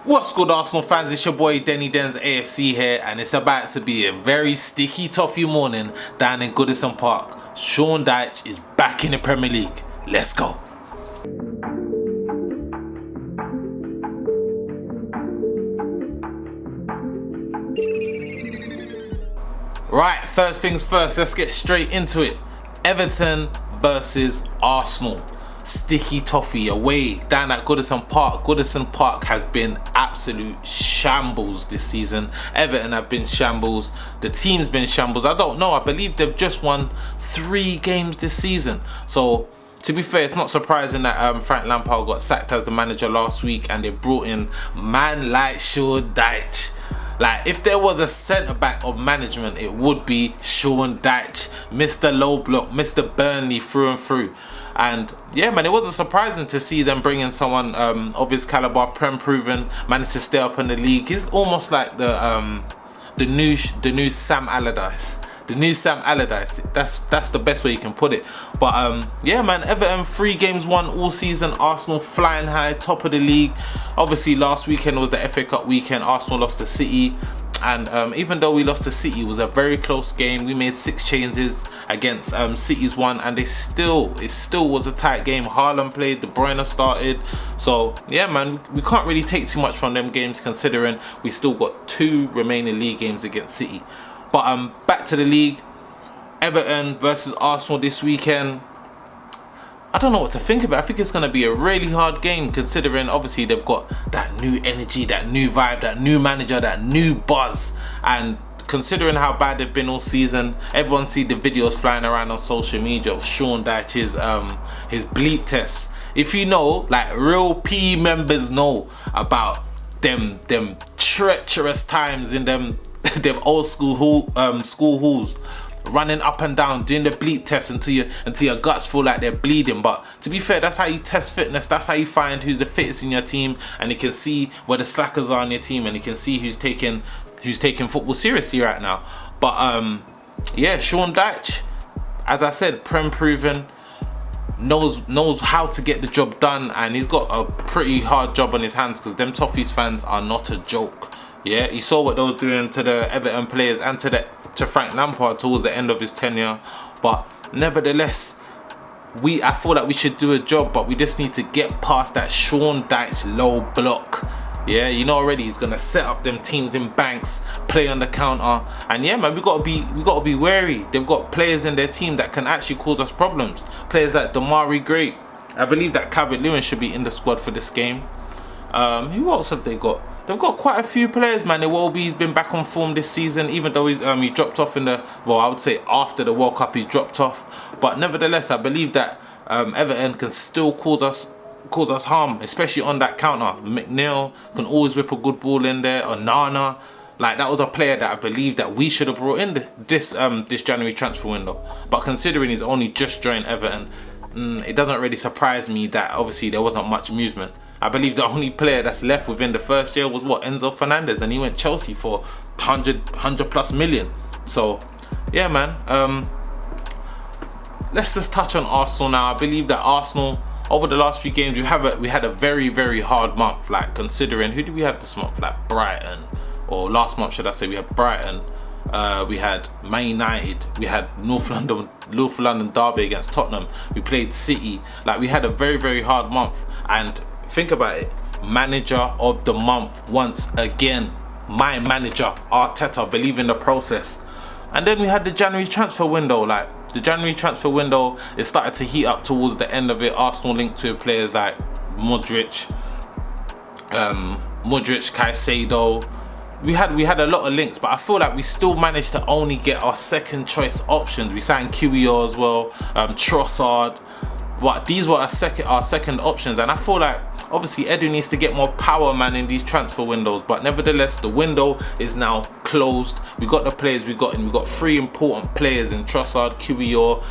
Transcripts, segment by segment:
What's good, Arsenal fans? It's your boy Dennydenzafc here, and it's about to be a very sticky toffee morning down in Goodison Park. Sean Dyche is back in the Premier League. Let's go. Right, first things first, let's get straight into it. Everton versus Arsenal. Sticky toffee away down at Goodison Park. Goodison Park has been absolute shambles this season. Everton have been shambles. The team's been shambles. I don't know. I believe they've just won 3 games this season. So to be fair, it's not surprising that Frank Lampard got sacked as the manager last week, and they brought in man like Sean Dyche. Like, if there was a centre-back of management, it would be Sean Dyche, Mr. Low Block, Mr. Burnley through and through. And yeah, man, it wasn't surprising to see them bring in someone of his caliber, Prem proven, managed to stay up in the league. He's almost like the new Sam Allardyce. The new Sam Allardyce. That's the best way you can put it. But yeah, man, Everton 3 games won all season. Arsenal flying high, top of the league. Obviously, last weekend was the FA Cup weekend. Arsenal lost to City. And even though we lost to City, it was a very close game. We made 6 changes against City's 1, and it still was a tight game. Haaland played, De Bruyne started. So yeah, man, we can't really take too much from them games, considering we still got 2 remaining league games against City. But back to the league, Everton versus Arsenal this weekend. I don't know what to think about. I think it's going to be a really hard game, considering obviously they've got that new energy, that new vibe, that new manager, that new buzz. And considering how bad they've been all season, everyone see the videos flying around on social media of Sean Dyche's his bleep tests. If you know, like real PE members know about them treacherous times in them old school halls, running up and down, doing the bleep test until your guts feel like they're bleeding. But to be fair, that's how you test fitness. That's how you find who's the fittest in your team, and you can see where the slackers are in your team, and you can see who's taking football seriously right now. But yeah, Sean Dyche, as I said, Prem proven, knows how to get the job done, and he's got a pretty hard job on his hands, because them Toffees fans are not a joke. Yeah, he saw what they was doing to the Everton players and to Frank Lampard towards the end of his tenure. But nevertheless, I feel like we should do a job, but we just need to get past that Sean Dyche low block. Yeah, you know already he's gonna set up them teams in banks, play on the counter, and yeah, man, we gotta be wary. They've got players in their team that can actually cause us problems. Players like Damari Gray. I believe that Calvert-Lewin should be in the squad for this game. Who else have they got? They've got quite a few players, man. Iwobi's been back on form this season, even though he dropped off I would say after the World Cup he dropped off. But nevertheless, I believe that Everton can still cause us harm, especially on that counter. McNeil can always whip a good ball in there, or Nana. Like, that was a player that I believe that we should have brought in this January transfer window. But considering he's only just joined Everton, it doesn't really surprise me that obviously there wasn't much movement. I believe the only player that's left within the first year was Enzo Fernandez, and he went Chelsea for 100 plus million. So yeah, man, let's just touch on Arsenal now. I believe that Arsenal, over the last few games, we had a very, very hard month. Like, considering, who did we have this month? Like Brighton, or last month should I say, we had Brighton, we had Man United, we had North London derby against Tottenham, we played City. Like, we had a very, very hard month. And think about it, manager of the month once again, my manager Arteta, believe in the process. And then we had the January transfer window. Like, the January transfer window, it started to heat up towards the end of it. Arsenal linked to players like Modric, Caicedo. We had a lot of links, but I feel like we still managed to only get our second choice options. We signed QER as well, Trossard. But these were our second options, and I feel like obviously Edu needs to get more power, man, in these transfer windows. But nevertheless, the window is now closed. We got the players we got, and we got 3 important players in Trossard, QER,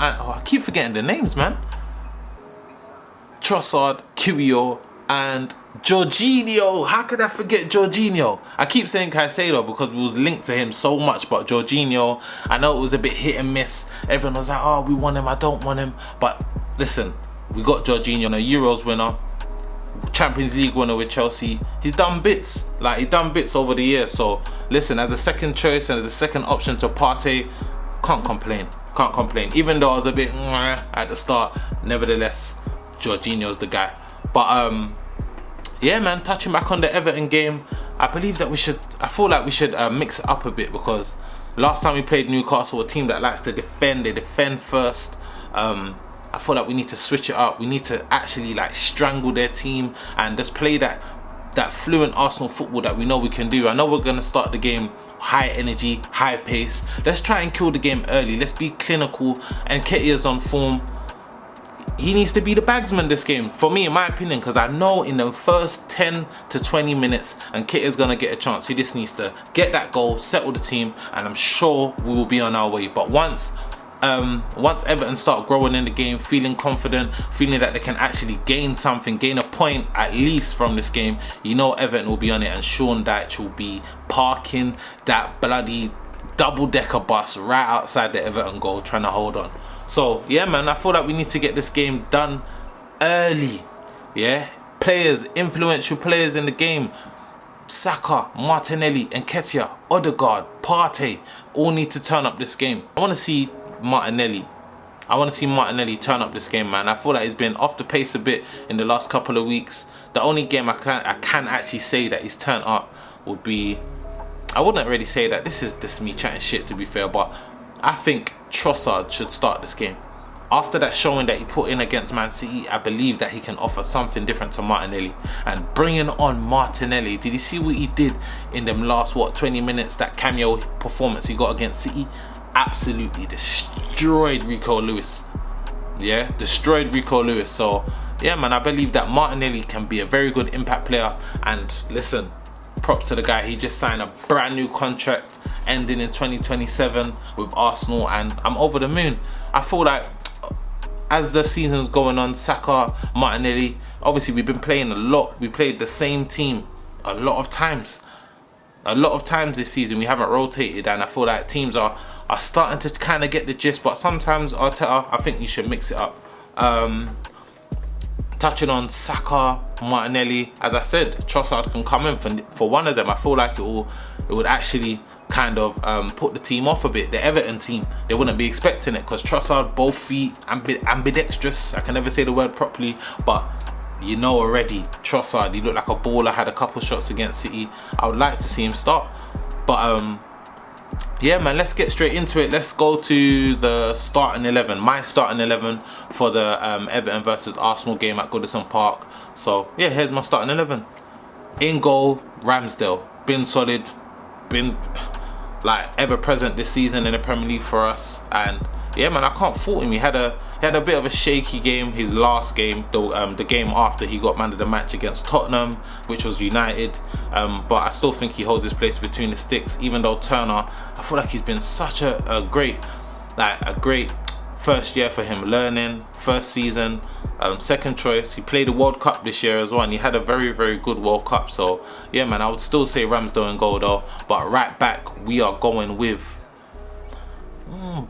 and I keep forgetting the names, man. Trossard, QER, and Jorginho. How could I forget Jorginho? I keep saying Caicedo because we was linked to him so much, but Jorginho, I know it was a bit hit and miss. Everyone was like, oh, we want him, I don't want him. But listen, we got Jorginho, a Euros winner. Champions League winner with Chelsea. He's done bits, like he's done bits over the years. So listen, as a second choice and as a second option to Partey, can't complain. Can't complain. Even though I was a bit at the start, nevertheless, Jorginho's the guy. But yeah, man, touching back on the Everton game, I believe that I feel like we should mix it up a bit, because last time we played Newcastle, a team that likes to defend, they defend first. I feel like we need to switch it up. We need to actually like strangle their team and just play that fluent Arsenal football that we know we can do. I know we're going to start the game high energy, high pace. Let's try and kill the game early. Let's be clinical. And Nketiah's on form. He needs to be the bagsman this game, for me, in my opinion, because I know in the first 10 to 20 minutes Nketiah's going to get a chance. He just needs to get that goal, settle the team, and I'm sure we will be on our way. But once Everton start growing in the game, feeling confident, feeling that they can actually gain something, gain a point at least from this game, you know Everton will be on it, and Sean Dyche will be parking that bloody double-decker bus right outside the Everton goal trying to hold on. So yeah, man, I feel like we need to get this game done early. Yeah, players, influential players in the game, Saka, Martinelli, Nketiah, Odegaard, Partey, all need to turn up this game. I want to see Martinelli turn up this game, man. I feel like he's been off the pace a bit in the last couple of weeks. The only game I can actually say that he's turned up would be, I wouldn't really say that, this is just me chatting shit to be fair, but I think Trossard should start this game. After that showing that he put in against Man City, I believe that he can offer something different to Martinelli. And bringing on Martinelli, did you see what he did in them last 20 minutes, that cameo performance he got against City? Absolutely destroyed Rico Lewis. Yeah, destroyed Rico Lewis. So yeah, man, I believe that Martinelli can be a very good impact player. And listen, props to the guy, he just signed a brand new contract ending in 2027 with Arsenal, and I'm over the moon. I feel like as the season's going on, Saka, Martinelli, obviously we've been playing a lot. We played the same team a lot of times this season. We haven't rotated, and I feel like teams are starting to kind of get the gist. But sometimes, Arteta, I think you should mix it up. Touching on Saka, Martinelli, as I said, Trossard can come in for one of them. I feel like it would actually kind of put the team off a bit. The Everton team, they wouldn't be expecting it, because Trossard, both feet, ambidextrous. I can never say the word properly, but you know already, Trossard, he looked like a baller, had a couple shots against City. I would like to see him start. But yeah, man, let's get straight into it. Let's go to the starting 11, my starting 11 for the Everton versus Arsenal game at Goodison Park. So yeah, here's my starting 11. In goal, Ramsdale. Been solid, been like ever present this season in the Premier League for us. And yeah, man, I can't fault him. He had a bit of a shaky game, his last game, the game after he got man of the match against Tottenham, which was United. But I still think he holds his place between the sticks, even though Turner, I feel like he's been such a great first year for him, learning, first season, second choice. He played the World Cup this year as well, and he had a very, very good World Cup. So yeah, man, I would still say Ramsdale in goal though. But right back, we are going with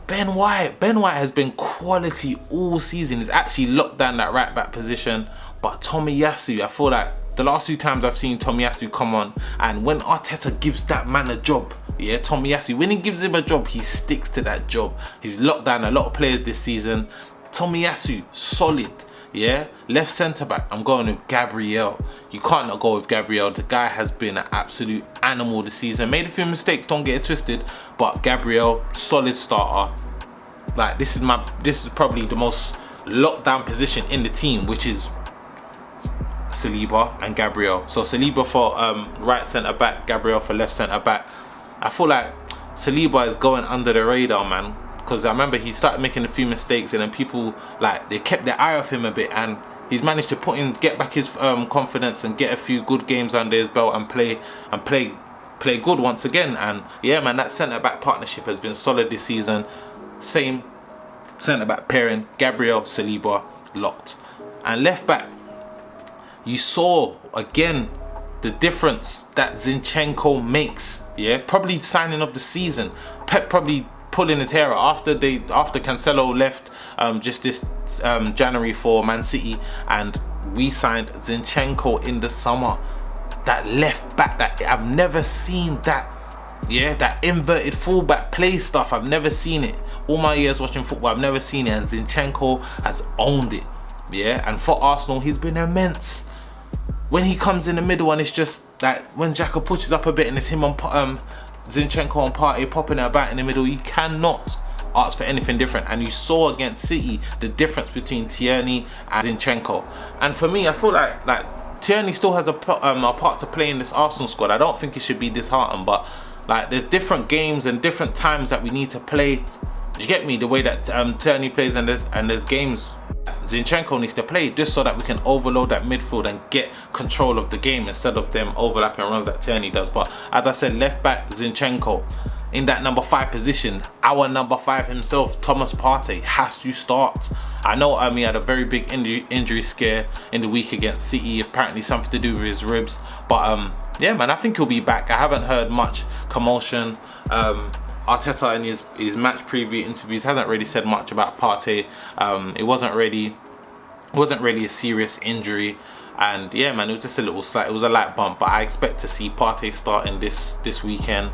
Ben White. Ben White has been quality all season. He's actually locked down that right back position. But Tomiyasu, I feel like the last 2 times I've seen Tomiyasu come on, and when Arteta gives that man a job, yeah, Tomiyasu, when he gives him a job, he sticks to that job. He's locked down a lot of players this season. Tomiyasu, solid. Yeah, left centre back, I'm going with Gabriel. You can't not go with Gabriel. The guy has been an absolute animal this season. Made a few mistakes, don't get it twisted, but Gabriel, solid starter. Like this is probably the most locked down position in the team, which is Saliba and Gabriel. So Saliba for right centre back, Gabriel for left centre back. I feel like Saliba is going under the radar, man. Because I remember he started making a few mistakes, and then people like they kept their eye off him a bit, and he's managed to get back his confidence and get a few good games under his belt and play good once again. And yeah, man, that centre back partnership has been solid this season. Same centre back pairing, Gabriel, Saliba, locked. And left back, you saw again the difference that Zinchenko makes. Yeah, probably signing of the season. Pep probably pulling his hair out after Cancelo left just this January for Man City, and we signed Zinchenko in the summer. That left back, that I've never seen that. Yeah, that inverted fullback play stuff, I've never seen it. All my years watching football, I've never seen it, and Zinchenko has owned it. Yeah, and for Arsenal, he's been immense. When he comes in the middle, and it's just like when Xhaka pushes up a bit and it's him on Zinchenko on Partey popping it about in the middle, you cannot ask for anything different. And you saw against City the difference between Tierney and Zinchenko. And for me, I feel like Tierney still has a part to play in this Arsenal squad. I don't think he should be disheartened, but like there's different games and different times that we need to play. You get me? The way that Tierney plays, and there's games Zinchenko needs to play, just so that we can overload that midfield and get control of the game instead of them overlapping runs that Tierney does. But as I said, left back Zinchenko in that number 5 position, our number 5 himself, Thomas Partey, has to start. I know he had a very big injury scare in the week against City, apparently something to do with his ribs, but yeah man, I think he'll be back. I haven't heard much commotion. Arteta in his match preview interviews hasn't really said much about Partey. It wasn't really a serious injury, and yeah man, it was just a light bump. But I expect to see Partey starting this weekend.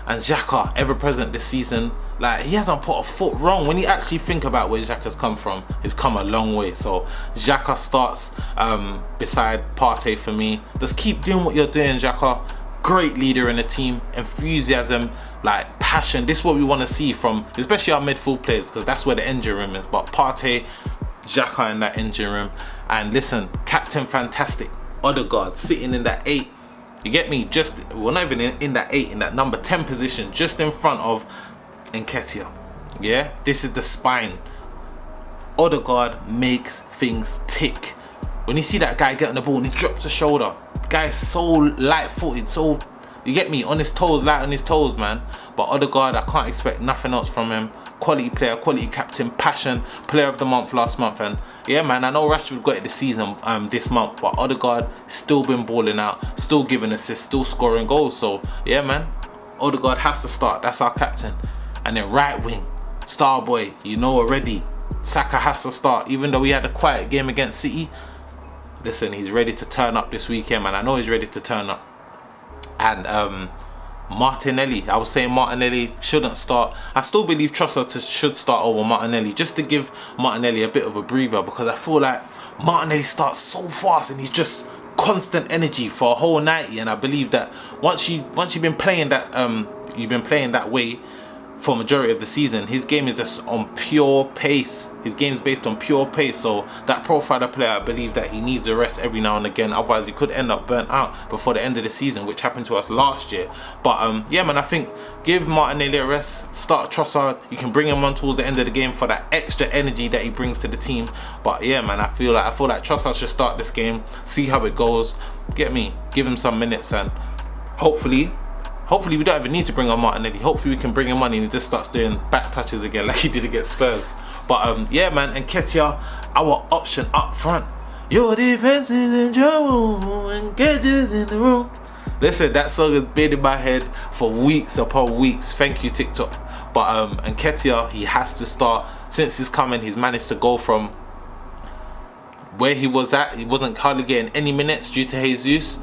And Xhaka, ever present this season, like he hasn't put a foot wrong. When you actually think about where Xhaka's come from, he's come a long way. So Xhaka starts beside Partey for me. Just keep doing what you're doing, Xhaka. Great leader in the team, enthusiasm, like passion. This is what we want to see from especially our midfield players, because that's where the engine room is. But Partey, Xhaka in that engine room. And listen, captain fantastic, Odegaard sitting in that 8. You get me? Not even in that 8, in that number 10 position, just in front of Enquiries. Yeah, this is the spine. Odegaard makes things tick. When you see that guy get on the ball and he drops a shoulder, the guy is so light-footed, so, you get me, on his toes, light on his toes, man. But Odegaard, I can't expect nothing else from him. Quality player, quality captain, passion, player of the month last month. And yeah man, I know Rashford got it this season, this month, but Odegaard still been balling out, still giving assists, still scoring goals. So yeah man, Odegaard has to start. That's our captain. And then right wing, star boy, you know already, Saka has to start. Even though we had a quiet game against City, listen, he's ready to turn up this weekend, man. I know he's ready to turn up. And Martinelli, I was saying Martinelli shouldn't start. I still believe Trossard should start over Martinelli, just to give Martinelli a bit of a breather, because I feel like Martinelli starts so fast and he's just constant energy for a whole 90. And I believe that once you've been playing that way for majority of the season, his game is just on pure pace. His game is based on pure pace. So that profile of player, I believe that he needs a rest every now and again. Otherwise, he could end up burnt out before the end of the season, which happened to us last year. But yeah, man, I think give Martinelli a rest. Start Trossard. You can bring him on towards the end of the game for that extra energy that he brings to the team. But yeah, man, I feel like Trossard should start this game. See how it goes. Get me. Give him some minutes, and hopefully we don't even need to bring on Martinelli. Hopefully we can bring him on and he just starts doing back touches again like he did against Spurs. But yeah man, Enquiries, our option up front. Your defense is in trouble and get you in the room. Listen, that song has been in my head for weeks upon weeks. Thank you, TikTok. But Enquiries, he has to start. Since he's coming, he's managed to go from where he was at. He wasn't hardly getting any minutes due to Jesus,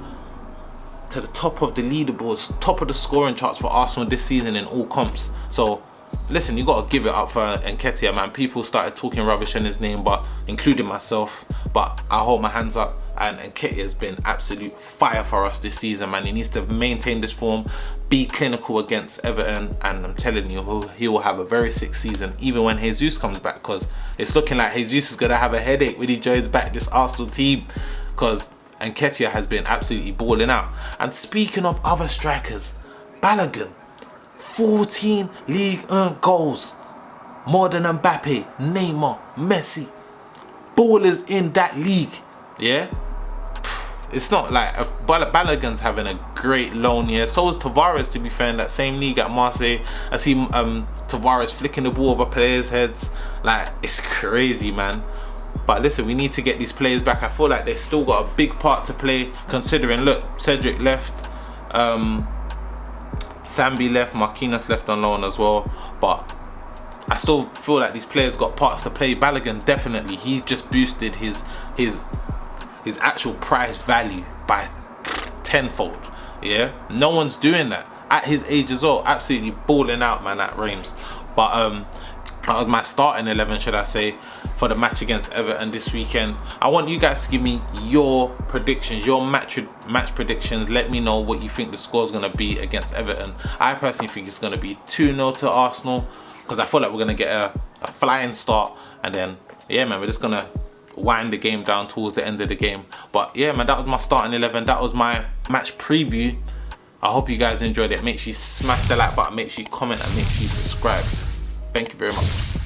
to the top of the leaderboards, top of the scoring charts for Arsenal this season in all comps. So listen, you got to give it up for Enquiries, man. People started talking rubbish in his name, but including myself, but I hold my hands up. And Enquiries has been absolute fire for us this season, man. He needs to maintain this form, be clinical against Everton, and I'm telling you, he will have a very sick season even when Jesus comes back, because it's looking like Jesus is going to have a headache when he joins back this Arsenal team, because Enquiries has been absolutely balling out. And speaking of other strikers, Balogun, 14 league goals, more than Mbappe, Neymar, Messi, ballers in that league. Yeah, it's not like Balogun's having a great loan year. So is Tavares, to be fair, in that same league at Marseille. I see Tavares flicking the ball over players' heads. Like, it's crazy, man. But listen, we need to get these players back. I feel like they still got a big part to play, considering, look, Cedric left, Sambi left, Marquinhos left on loan as well. But I still feel like these players got parts to play. Balogun, definitely, he's just boosted his his actual price value by tenfold. Yeah, no one's doing that at his age as well. Absolutely balling out, man, at Reims. But that was my starting 11, should I say, for the match against Everton this weekend. I want you guys to give me your predictions, your match predictions. Let me know what you think the score is going to be against Everton. I personally think it's going to be 2-0 to Arsenal, because I feel like we're going to get a flying start, and then, yeah, man, we're just going to wind the game down towards the end of the game. But yeah, man, that was my starting 11. That was my match preview. I hope you guys enjoyed it. Make sure you smash the like button, make sure you comment, and make sure you subscribe. Thank you very much.